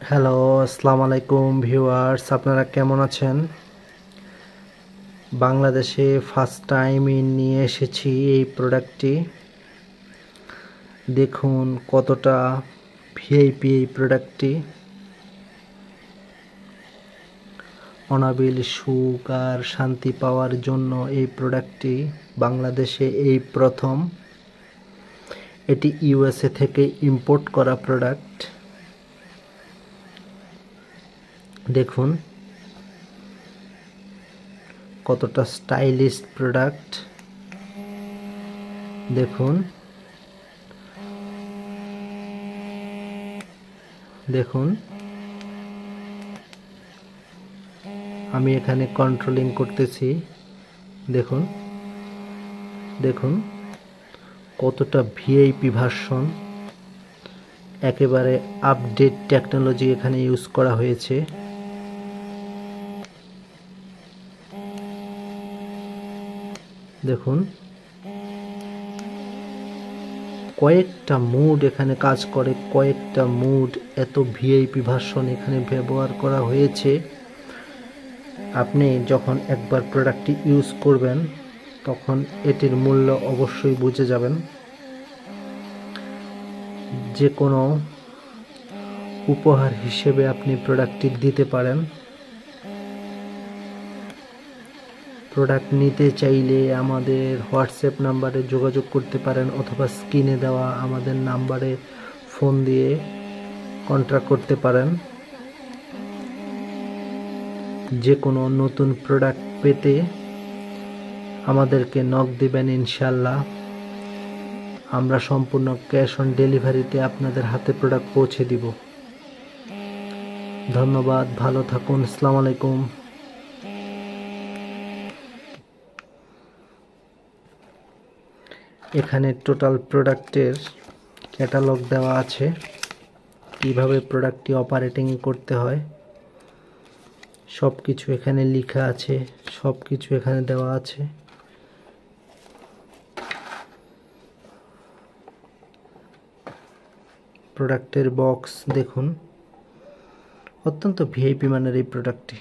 Hello, আসসালামু আলাইকুম viewers, আপনারা কেমন আছেন? বাংলাদেশে ফার্স্ট টাইম নিয়ে এসেছি এই প্রোডাক্টটি। দেখুন কতটা ভিআইপি এই প্রোডাক্টটি। অনাবিল সুখ আর শান্তি পাওয়ার জন্য এই প্রোডাক্টটি বাংলাদেশে এই প্রথম। এটি ইউএসএ থেকে ইম্পোর্ট করা প্রোডাক্ট। দেখুন কতটা স্টাইলিশ প্রোডাক্ট। দেখুন দেখুন আমি এখানে কন্ট্রোলিং করতেছি। দেখুন দেখুন কতটা ভিআইপি ভার্সন, একেবারে আপডেট টেকনোলজি এখানে ইউজ করা হয়েছে। দেখুন কয়েকটা মুড এখানে কাজ করে, কয়েকটা মুড, এত ভিআইপি ভার্সন এখানে ব্যবহার করা হয়েছে। আপনি যখন একবার প্রোডাক্টটি ইউজ করবেন তখন এটির মূল্য অবশ্যই বুঝে যাবেন। যে কোনো উপহার হিসেবে আপনি প্রোডাক্টটি দিতে পারেন। প্রোডাক্ট নিতে চাইলে আমাদের হোয়াটসঅ্যাপ নাম্বারে যোগাযোগ করতে পারেন অথবা স্ক্রিনে দেওয়া আমাদের নাম্বারে ফোন দিয়ে কন্ট্যাক্ট করতে পারেন। যে কোনো নতুন প্রোডাক্ট পেতে আমাদেরকে নক দিবেন, ইনশাল্লাহ আমরা সম্পূর্ণ ক্যাশ অন ডেলিভারিতে আপনাদের হাতে প্রোডাক্ট পৌঁছে দিব। ধন্যবাদ, ভালো থাকুন, আসসালামু আলাইকুম। এখানে টোটাল প্রোডাক্টের ক্যাটালগ দেওয়া আছে, কিভাবে প্রোডাক্টটি অপারেটিং করতে হয় সব কিছু এখানে লেখা আছে, সব কিছু এখানে দেওয়া আছে। প্রোডাক্টের বক্স দেখুন, অত্যন্ত ভিআইপি মানের এই প্রোডাক্টটি।